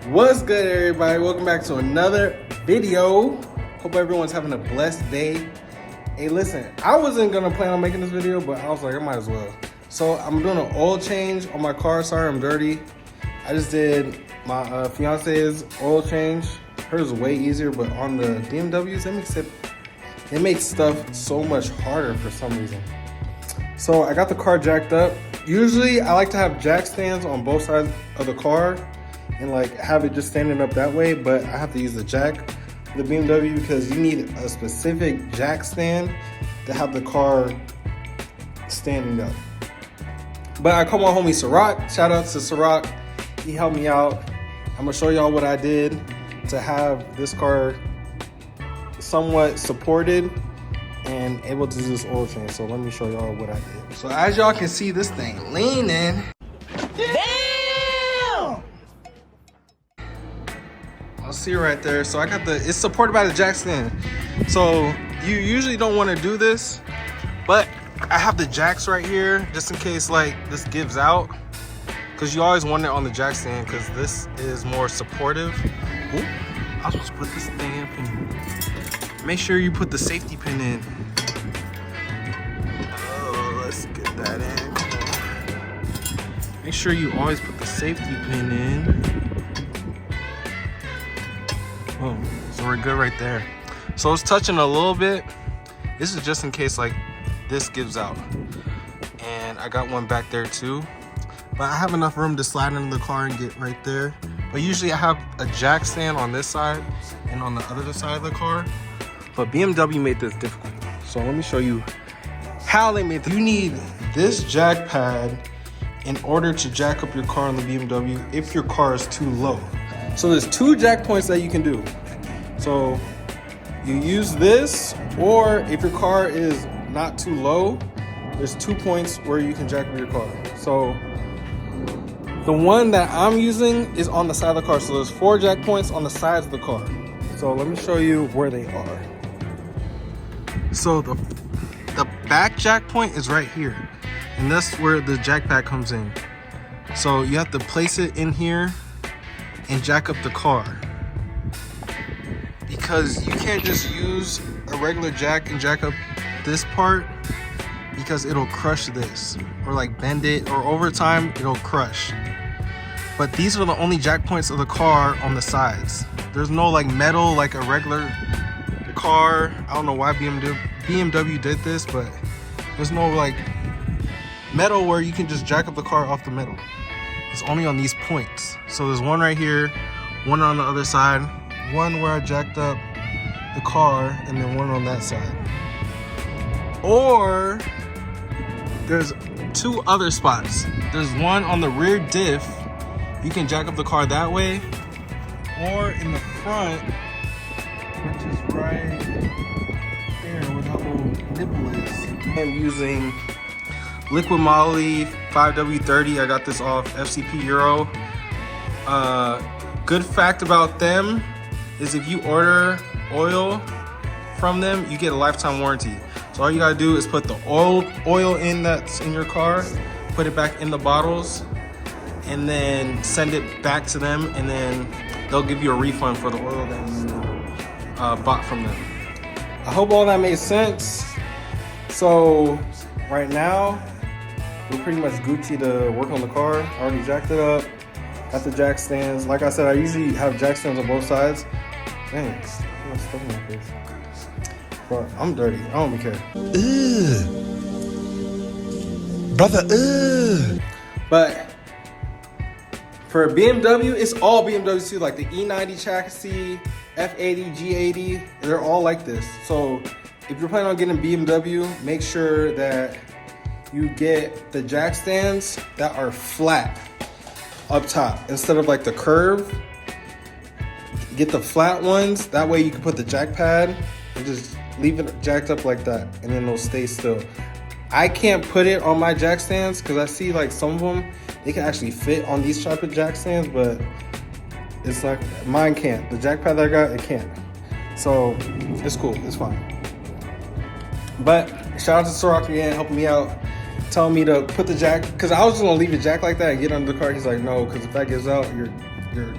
What's good, everybody? Welcome back to another video. Hope everyone's having a blessed day. Hey, listen, I wasn't gonna plan on making this video, but I was like, I might as well. So I'm doing an oil change on my car. Sorry, I'm dirty. I just did my fiance's oil change. Hers is way easier, but on the BMWs, it makes stuff so much harder for some reason. So I got the car jacked up. Usually I like to have jack stands on both sides of the car and like have it just standing up that way, but I have to use the jack for the BMW because you need a specific jack stand to have the car standing up. But I called my homie Ciroc. Shout out to Ciroc. He helped me out. I'm gonna show y'all what I did to have this car somewhat supported and able to do this oil change. So let me show y'all what I did. So as y'all can see, this thing leaning. Damn! I'll see right there. So I got it's supported by the jack stand. So you usually don't want to do this, but I have the jacks right here just in case like this gives out. Cause you always want it on the jack stand because this is more supportive. Ooh, I was supposed to put this thing up in. Make sure you put the safety pin in. Oh, let's get that in. Come on. Make sure you always put the safety pin in. Oh, so we're good right there. So it's touching a little bit. This is just in case like this gives out. And I got one back there too. But I have enough room to slide into the car and get right there. But usually I have a jack stand on this side and on the other side of the car. But BMW made this difficult. So let me show you how they made this. You need this jack pad in order to jack up your car on the BMW if your car is too low. So there's two jack points that you can do. So you use this, or if your car is not too low, there's 2 points where you can jack up your car. So the one that I'm using is on the side of the car. So there's 4 jack points on the sides of the car. So let me show you where they are. So the back jack point is right here. And that's where the jack pad comes in. So you have to place it in here and jack up the car. Because you can't just use a regular jack and jack up this part because it'll crush this. Or like bend it, or over time it'll crush. But these are the only jack points of the car on the sides. There's no like metal like a regular car. I don't know why BMW did this, but there's no like metal where you can just jack up the car off the metal. It's only on these points. So there's one right here, one on the other side, one where I jacked up the car, and then one on that side. Or there's 2 other spots. There's one on the rear diff. You can jack up the car that way, or in the front, which is right there where that little nipple is. I'm using Liquid Moly 5W30. I got this off FCP Euro. Good fact about them is if you order oil from them, you get a lifetime warranty. So all you gotta do is put the oil in that's in your car, put it back in the bottles, and then send it back to them, and then they'll give you a refund for the oil that you bought from them. I hope all that made sense. So right now, we're pretty much Gucci to work on the car. I already jacked it up, got the jack stands. Like I said, I usually have jack stands on both sides. Dang, I'm stuck in my face. Bro, I'm dirty, I don't even care. Brother, But for a BMW, it's all BMWs too, like the E90 chassis, F80, G80, they're all like this. So if you're planning on getting BMW, make sure that you get the jack stands that are flat up top instead of like the curve. Get the flat ones, that way you can put the jack pad and just leave it jacked up like that, and then it'll stay still. I can't put it on my jack stands because I see like some of them, they can actually fit on these type of jack stands, but it's like, mine can't. The jack pad that I got, it can't. So it's cool, it's fine. But shout out to Ciroc again, helping me out telling me to put the jack, because I was just gonna leave the jack like that and get under the car. He's like, no, because if that gives out, you're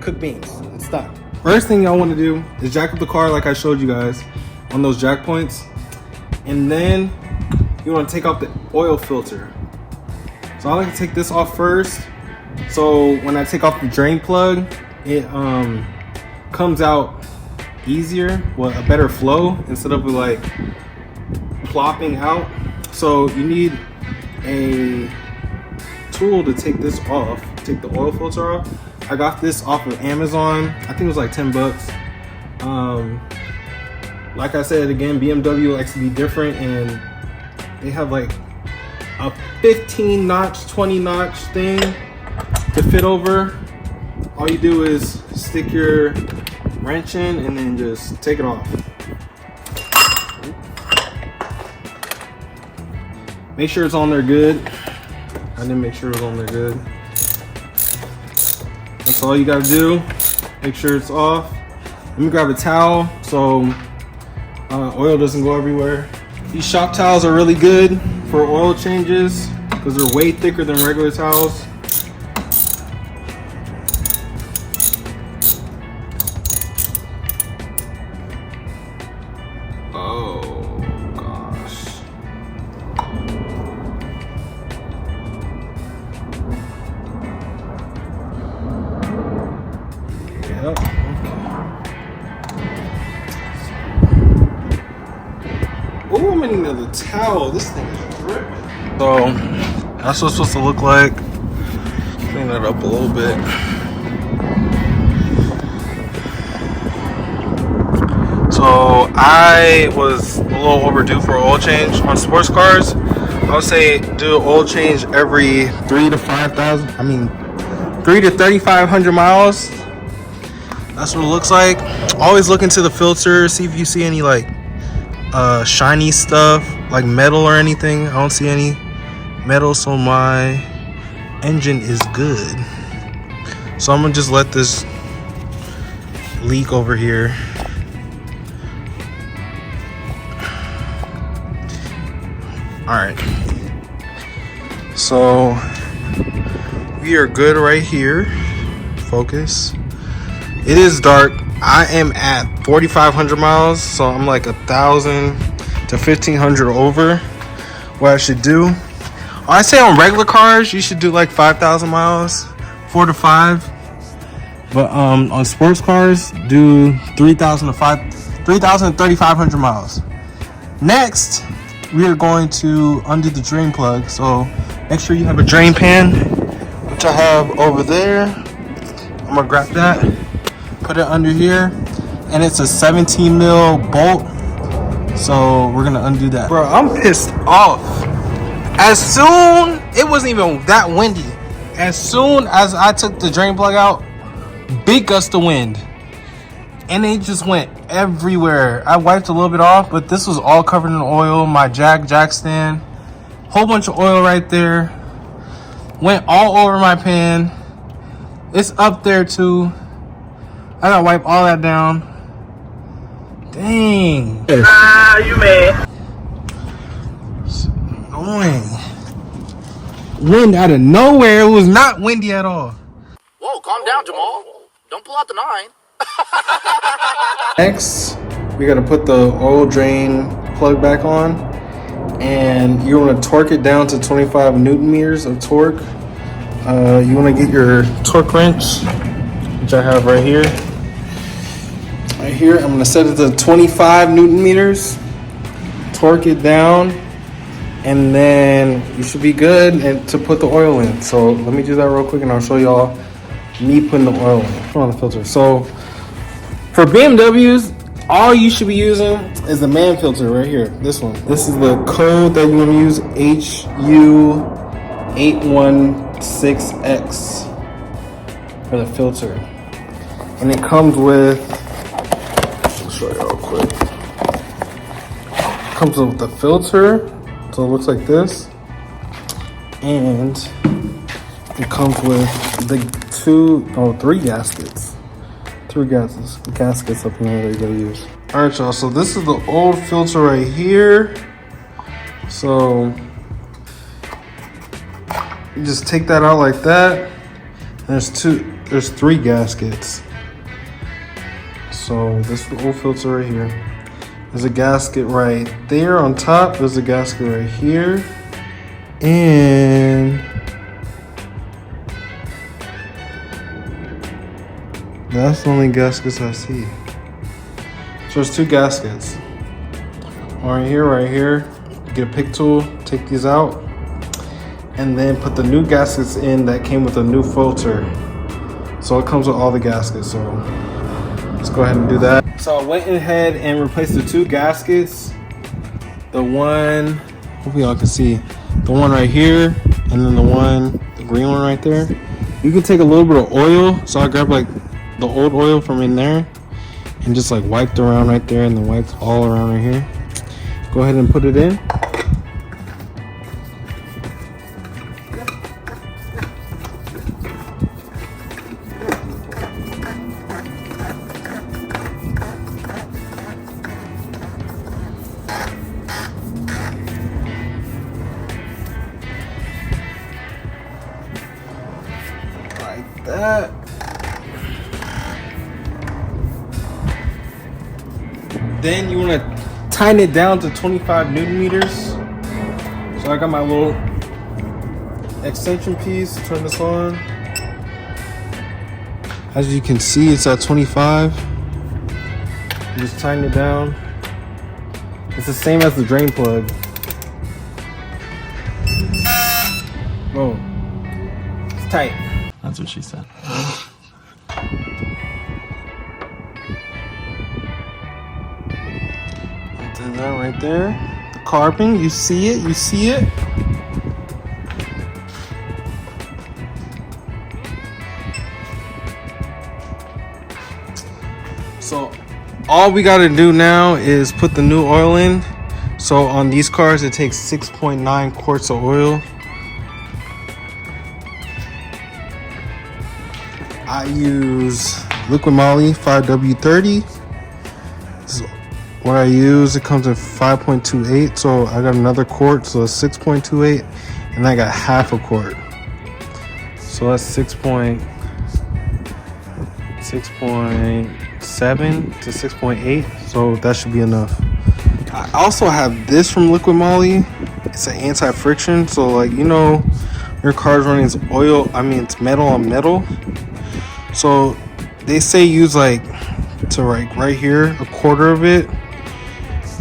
cooked beans. It's done. First thing y'all want to do is jack up the car like I showed you guys on those jack points, and then you want to take off the oil filter. So I like to take this off first, so when I take off the drain plug, it comes out easier, with a better flow instead of like plopping out. So you need a tool to take this off, take the oil filter off. I got this off of Amazon. I think it was like 10 bucks. Like I said, again, BMW likes to be different, and they have like a 15 notch, 20 notch thing to fit over. All you do is stick your wrench in and then just take it off. Make sure it's on there good. I didn't make sure it was on there good. That's all you gotta do. Make sure it's off. Let me grab a towel so oil doesn't go everywhere. These shop towels are really good for oil changes because they're way thicker than regular towels. Yep. Oh, I'm in another towel. This thing is dripping. So that's what it's supposed to look like. Clean that up a little bit. So I was a little overdue for an oil change on sports cars. I would say do an oil change every 3 to 3,500 miles. That's what it looks like. Always look into the filter, see if you see any like shiny stuff, like metal or anything. I don't see any metal, so my engine is good. So I'm gonna just let this leak over here. All right. So we are good right here. Focus. It is dark. I am at 4,500 miles, so I'm like 1,000 to 1,500 over what I should do. I say on regular cars, you should do like 5,000 miles, 4 to 5. But on sports cars, do 3,000 to 3,500 miles. Next, we are going to undo the drain plug. So make sure you have a drain pan, which I have over there. I'm gonna grab that. Put it under here, and it's a 17 mil bolt, so we're gonna undo that. Bro, I'm pissed off. As soon, it wasn't even that windy, as soon as I took the drain plug out, big gust of wind, and it just went everywhere. I wiped a little bit off, but this was all covered in oil. My jack stand, whole bunch of oil right there, went all over my pan. It's up there too. I gotta wipe all that down. Dang. Ah, you mad. It's annoying. Wind out of nowhere. It was not windy at all. Whoa, calm down, Jamal. Don't pull out the 9. Next, we gotta put the oil drain plug back on. And you wanna torque it down to 25 Newton meters of torque. You wanna get your torque wrench, which I have right here. Right here, I'm gonna set it to 25 Newton meters, torque it down, and then you should be good and to put the oil in. So let me do that real quick and I'll show y'all me putting the oil in. Put on the filter. So for BMWs, all you should be using is the man filter right here, this one. This is the code that you wanna use, HU816X for the filter. And it comes with, show you real quick. It comes with the filter, so it looks like this, and it comes with the 3 gaskets. 3 gaskets up in there that you gotta use. All right, y'all. So this is the old filter right here. So You just take that out like that. And there's 3 gaskets. So this oil filter right here. There's a gasket right there on top. There's a gasket right here. And that's the only gaskets I see. So there's 2 gaskets. Right here. Get a pick tool, take these out, and then put the new gaskets in that came with a new filter. So it comes with all the gaskets. So let's go ahead and do that. So I went ahead and replaced the 2 gaskets. The one, hopefully y'all can see, the one right here, and then the green one right there. You can take a little bit of oil. So I grabbed like the old oil from in there and just like wiped around right there, and then wiped all around right here. Go ahead and put it in. Like that. Then you want to tighten it down to 25 Newton meters. So I got my little extension piece. Turn this on. As you can see, it's at 25. Just tighten it down. It's the same as the drain plug. Boom. It's tight. That's what she said. And that right there. The carbon, you see it, So all we gotta do now is put the new oil in. So on these cars, it takes 6.9 quarts of oil. I use Liquid Moly 5W30. This is what I use. It comes in 5.28, so I got another quart, so it's 6.28, and I got half a quart. So that's 6.7 to 6.8, so that should be enough. I also have this from Liquid Moly. It's an anti-friction, so like, you know, your car's running it's metal on metal. So they say use like to right here, a quarter of it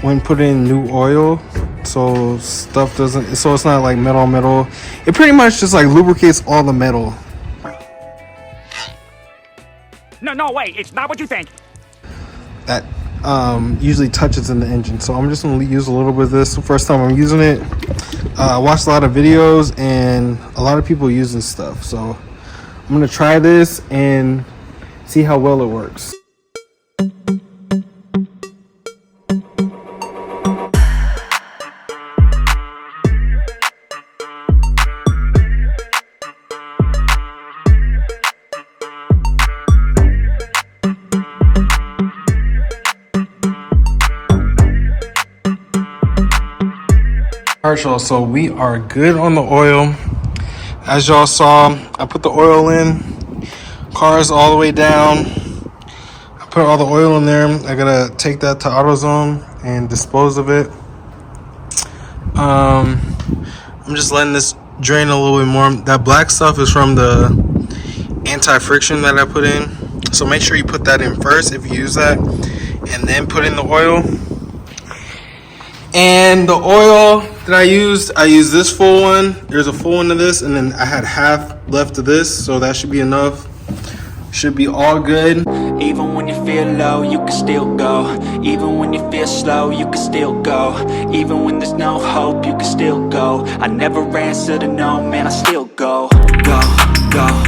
when putting in new oil, so stuff doesn't, so it's not like metal on metal. It pretty much just like lubricates all the metal. No, wait, it's not what you think. That usually touches in the engine. So I'm just gonna use a little bit of this. The first time I'm using it. I watched a lot of videos and a lot of people using stuff. So I'm gonna try this and see how well it works. Alright, y'all, so we are good on the oil. As y'all saw, I put the oil in, car's all the way down. I put all the oil in there. I gotta take that to AutoZone and dispose of it. I'm just letting this drain a little bit more. That black stuff is from the anti-friction that I put in. So make sure you put that in first if you use that, and then put in the oil. And the oil that I used this full one. There's a full one of this, and then I had half left of this, so that should be enough. Should be all good. Even when you feel low, you can still go. Even when you feel slow, you can still go. Even when there's no hope, you can still go. I never answer to no, man, I still go. Go, go.